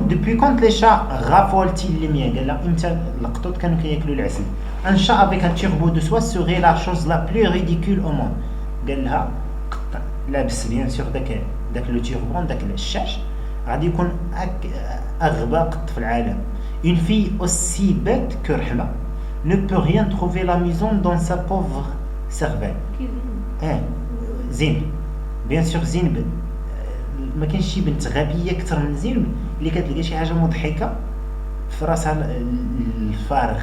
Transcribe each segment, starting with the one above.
depuis quand les chats raffolent-ils les miens? قال لها امتى القطط كانوا كياكلوا العسل. Un chat avec un turbo de soie serait la chose la plus ridicule au monde. قال لها قط لابس بيان سور داك لو تيربون داك الشاش غادي يكون اغبى قط في العالم. Une fille aussi bête que رحمة ne peut rien trouver l'amusant dans sa pauvre cervelle. زين بيان سور زين ما كاينش شي بنت غبيه اكثر من زين اللي كتلقى شي حاجه مضحكه في راسها الفارغ.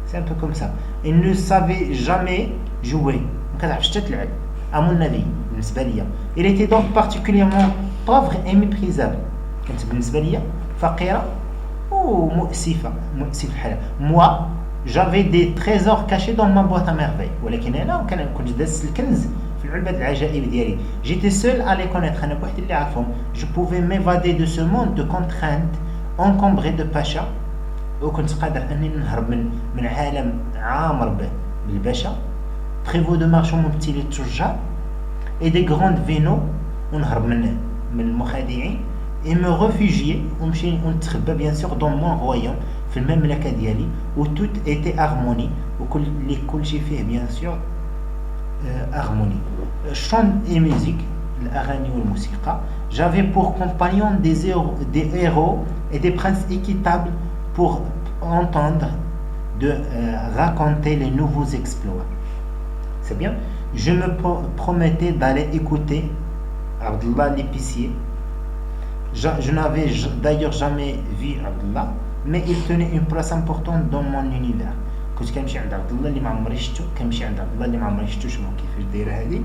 سي ان بو كوم سا. il ne savait jamais jouer ما كتعرفش حتى تلعب à mon avis بالنسبه ليا. il était donc particulièrement pauvre et méprisable. كانت بالنسبه ليا فقيره ومؤسفه مؤسف الحال. moi j'avais des trésors cachés dans ma boîte à merveilles. ولكن انا كنت داز الكنز في العلبة العجائب ديالي. J'étais seul à les connaître. أنا بوحدي اللي عارفهم. Je pouvais m'évader de ce monde de contraintes encombré de pacha. وكنت قادر أنني نهرب من عالم عامر بالبشا. prévôt de marchands مبتلي التجار et des grandes vénos ونهرب من المخادعين et me réfugier ونمشي ونتخبى bien sûr dans mon royaume في المملكة ديالي où tout était harmonie وكل شيء فيه bien sûr harmonie. Chant et musique, l'agani ou la musique. J'avais pour compagnons des héros et des princes équitables pour entendre raconter les nouveaux exploits. C'est bien. Je me promettais d'aller écouter Abdullah l'épicier. Je n'avais d'ailleurs jamais vu Abdullah, mais il tenait une place importante dans mon univers. كنت كنمشي عند عبد الله اللي ما عمري شفتو كنمشي عند عبد الله اللي ما عمري شفتو شنو كيفاش دايره هذه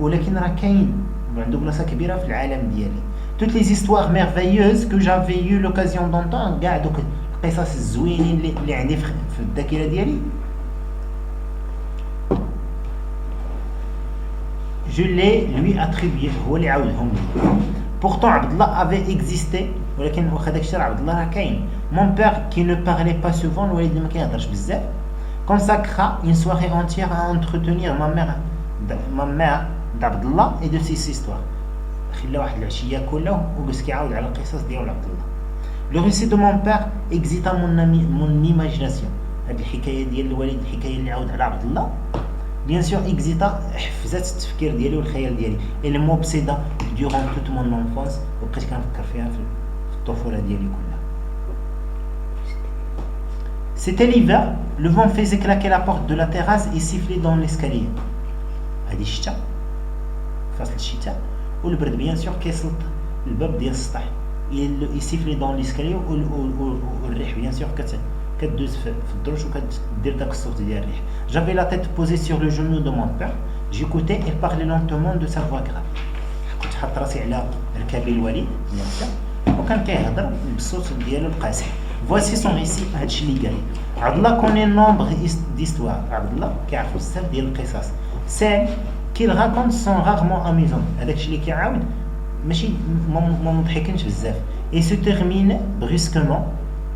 ولكن راه كاين عنده بلاصه كبيره في العالم ديالي. toutes les histoires merveilleuses que j'avais eu l'occasion d'entendre كاع دوك القصص الزوينين اللي عندي في الذاكره ديالي je les lui attribué هو اللي عاودهم لي. pourtant عبد الله avait existé ولكن واخا داكشي راه عبد الله راه كاين. Mon père, qui ne parlait pas souvent, consacra une soirée entière à entretenir ma mère d'Abdallah et de ses histoires. Le récit de mon père excita mon imagination. Bien sûr, excita حفزت التفكير ديالي والخيال ديالي. Elle m'obséda durant toute mon enfance وبقيت كنفكر فيها في الطفولة ديالي كلها. C'était l'hiver, le vent faisait claquer la porte de la terrasse et siffler dans l'escalier. هادي الشتاء فصل الشتاء والبرد بيان سور كيسلط الباب ديال السطح يسيفلي دون ليسكالي والريح بيان سور كدوز في الدروج وكدير داك الصوت ديال الريح. J'avais la tête posée sur le genou de mon père. J'écoutais et parlait lentement de sa voix grave. كنت حاط راسي على ركابي الوالد بيان سور وكان كيهضر بالصوت ديالو القاسي. Voici son récit. هادشي اللي قال. Abdallah connaît nombre d'histoires. Abdallah كيعرف بزاف ديال القصص. Celles qu'il raconte sont rarement amusantes. هذاك الشيء اللي كيعاود ماشي ما مضحكنش بزاف. Et se termine brusquement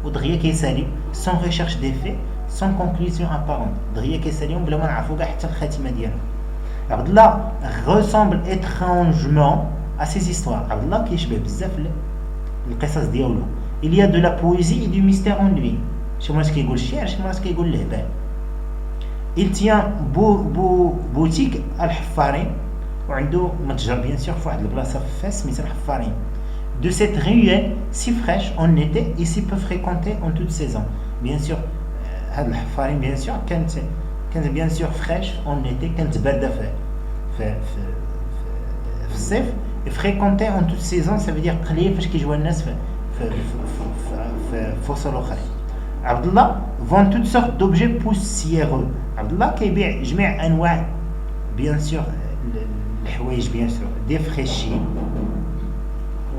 ودغيا كيسالي sans recherche d'effet, sans conclusion apparente. دغيا كيساليهم بلا ما نعرفوا كاع حتى الخاتمه ديالهم. Abdallah ressemble étrangement à ces histoires. Abdallah كيشبه بزاف القصص ديالو. Il y a de la poésie et du mystère en lui. شي مرات كيقول الشعر شي مرات كيقول الهبال. Il tient boutique الحفارين وعنده متجر بيان سور في واحد البلاصه في فاس سميتها الحفارين. De cette ruelle si fraîche en été et si peu fréquentée en toute saison. Bien sûr هاد الحفارين بيان سور كانت بيان سور فريش en été كانت بارده في الصيف. fréquentée en toute saison ça veut dire قليل فاش كيجيو الناس في فصول اخرين. Abdallah vend toutes sortes d'objets poussiéreux. Abdallah كيبيع جميع انواع bien sûr الحوايج bien sûr défraîchis.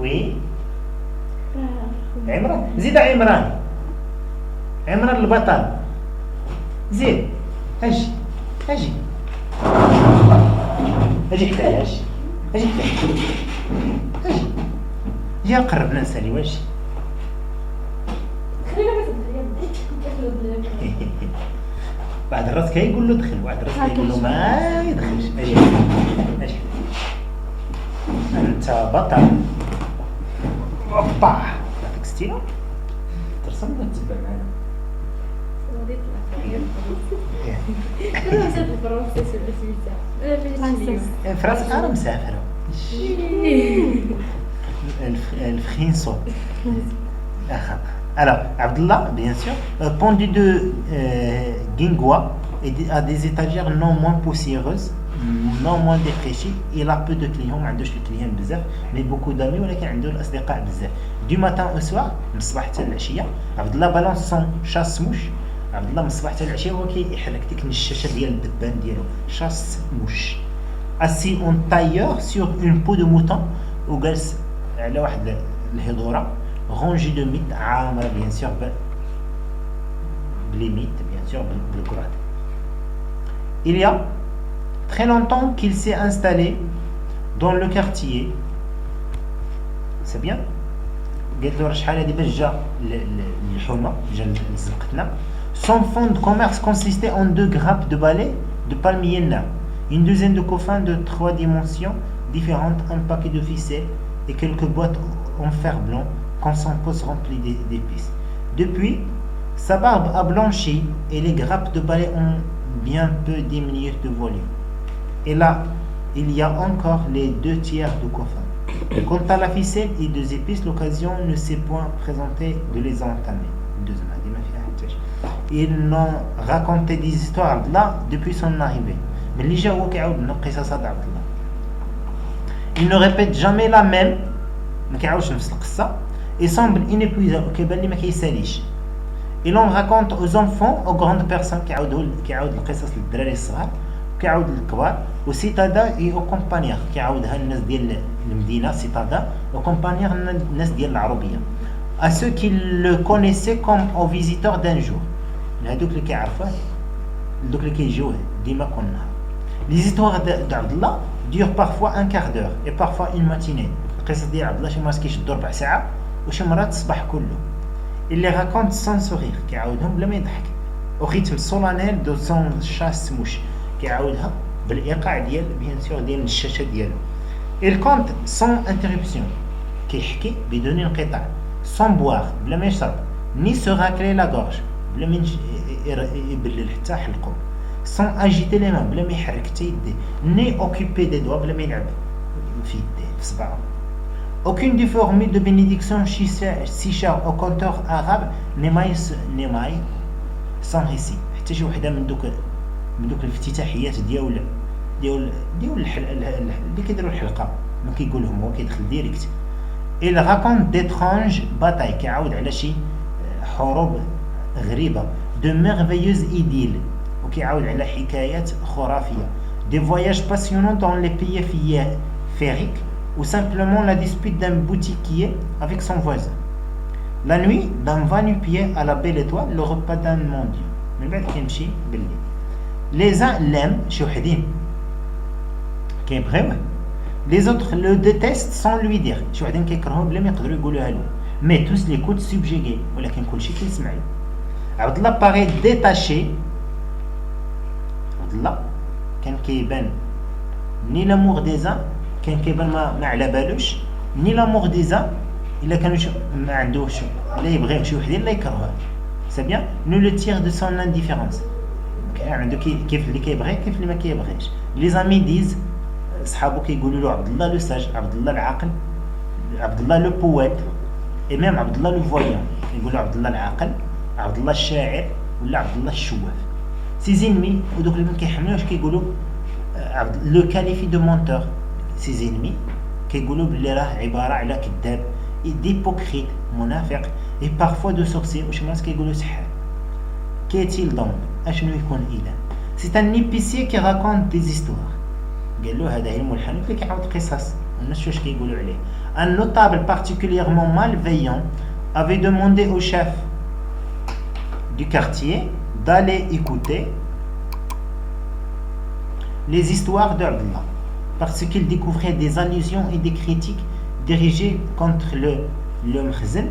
Oui. عمران زيد عمران البطل زيد اجي حتى اجي جي قربنا نسالي واش بعد الراس كيقول له دخل بعد الراس كيقول له ما يدخلش اجي انت بطل اوبا هذاك ستيلو ترسم ولا تتبع معنا غادي يطلع انا مسافر فرنسا ولا سويسرا فرنسا انا مسافره الفرنسو Alors, Abdullah, bien sûr, pendu de Guingua et à des étagères non moins poussiéreuses, non moins défraîchies. Il a peu de clients, ما عندوش clients بزاف, mais beaucoup d'amis ولكن عنده الأصدقاء بزاف. Du matin au soir, من الصباح حتى العشية, Abdullah balance son chasse-mouche. Abdullah من الصباح حتى العشية هو كيحرك ديك النشاشة ديال الدبان ديالو, chasse-mouche. Assis en tailleur sur une peau de mouton, وجالس على واحد الهضورة. Rangé de mythes, bien sûr, les mythes, bien sûr, le Coran. Il y a très longtemps qu'il s'est installé dans le quartier. C'est bien. Son fonds de commerce consistait en 2 grappes de balais de palmiers nains, une douzaine de coffins de 3 dimensions différentes, un paquet de ficelles et quelques boîtes en fer blanc quand son poste rempli d'épices. Depuis, sa barbe a blanchi et les grappes de balai ont bien peu diminué de volume. Et là, il y a encore les 2 tiers de coffin. Quant à la ficelle et 2 épices, l'occasion ne s'est point présentée de les entamer. Ils n'ont raconté des histoires là depuis son arrivée. Mais il ne répète jamais la même. Il semble inépuisable, il en raconte aux enfants, aux grandes personnes qui aux citadins et aux compagnons qui à ceux qui le connaissaient comme aux visiteurs d'un jour. Les histoires d'Abdullah durent parfois un quart d'heure et parfois une matinée. القصص ديال عبد الله شي مرات كيشدو 4 ساعات وشي مرات الصباح كله. اللي راكونت سون سورير كيعاودهم بلا ما يضحك او ريتم سولانيل دو سون شاس موش كيعاودها بالايقاع ديال بيان سور ديال الشاشه ديالو. il compte sans interruption كيحكي بدون انقطاع sans boire بلا ما يشرب ni se racler la gorge بلا ما يبلل حتى حلقه sans agiter les mains بلا ما يحرك حتى يديه ni occuper des doigts بلا ما يلعب في يديه في صباعه. Aucune des formules de bénédiction si chère au conteur arabe n'émaille sans récit. حتى شي وحده من دوك الافتتاحيات ديال اللي كيديروا الحلقه ما كيقولهم هو كيدخل ديريكت. Il raconte d'étranges batailles كيعاود على شي حروب غريبه de merveilleuses idylles وكيعاود على حكايات خرافيه des voyages passionnants dans les pays féeriques ou simplement la dispute d'un boutiquier avec son voisin. La nuit, d'un va-nu-pied à la belle étoile, le repas d'un mendiant. من بعد كيمشي بالليل. Les uns l'aiment, شي وحدين كيبغيوه. Les autres le détestent sans lui dire. شي وحدين كيكرهوه بلا ما يقدروا يقولوها له. Mais tous l'écoutent subjugués. ولكن كلشي كيسمع له. عبد الله paraît détaché. عبد الله كان كيبان ni l'amour des uns كان كيبان ما على بالوش ني لامور ديزا الا كانوا ما عندوش لا يبغيو شي وحدين لا يكرهوه سي بيان نو لو تير دو سون انديفيرونس عنده كيف اللي كيبغي كيف اللي ما كيبغيش لي زامي ديز صحابو كيقولوا له عبد الله لو ساج عبد الله العاقل عبد الله لو بويت اي ميم عبد الله لو فويون كيقولوا عبد الله العاقل عبد الله الشاعر ولا عبد الله الشواف سي زينمي ودوك اللي ما كيحملوش كيقولوا لو كاليفي دو مونتور ses ennemis كيقولوا بلي راه عباره على كذاب ديبوكريت منافق et parfois de sorcier وشي مرات كيقولوا سحار. qu'est-il donc اشنو يكون اله c'est un épicier qui raconte des histoires قال له هذا علم الحنوف اللي كيعاود قصص الناس واش كيقولوا عليه. un notable particulièrement malveillant avait demandé au chef du quartier d'aller écouter les histoires d'Abdullah parce qu'il découvrait des allusions et des critiques dirigées contre le مخزن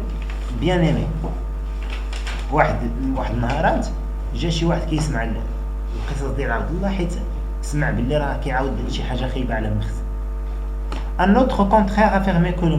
bien-aimé. واحد النهارات جا شي واحد كيسمع القصص ديال عبد الله حيت سمع باللي راه كيعاود شي حاجه خايبه على المخزن. Un autre contraire affirmait que le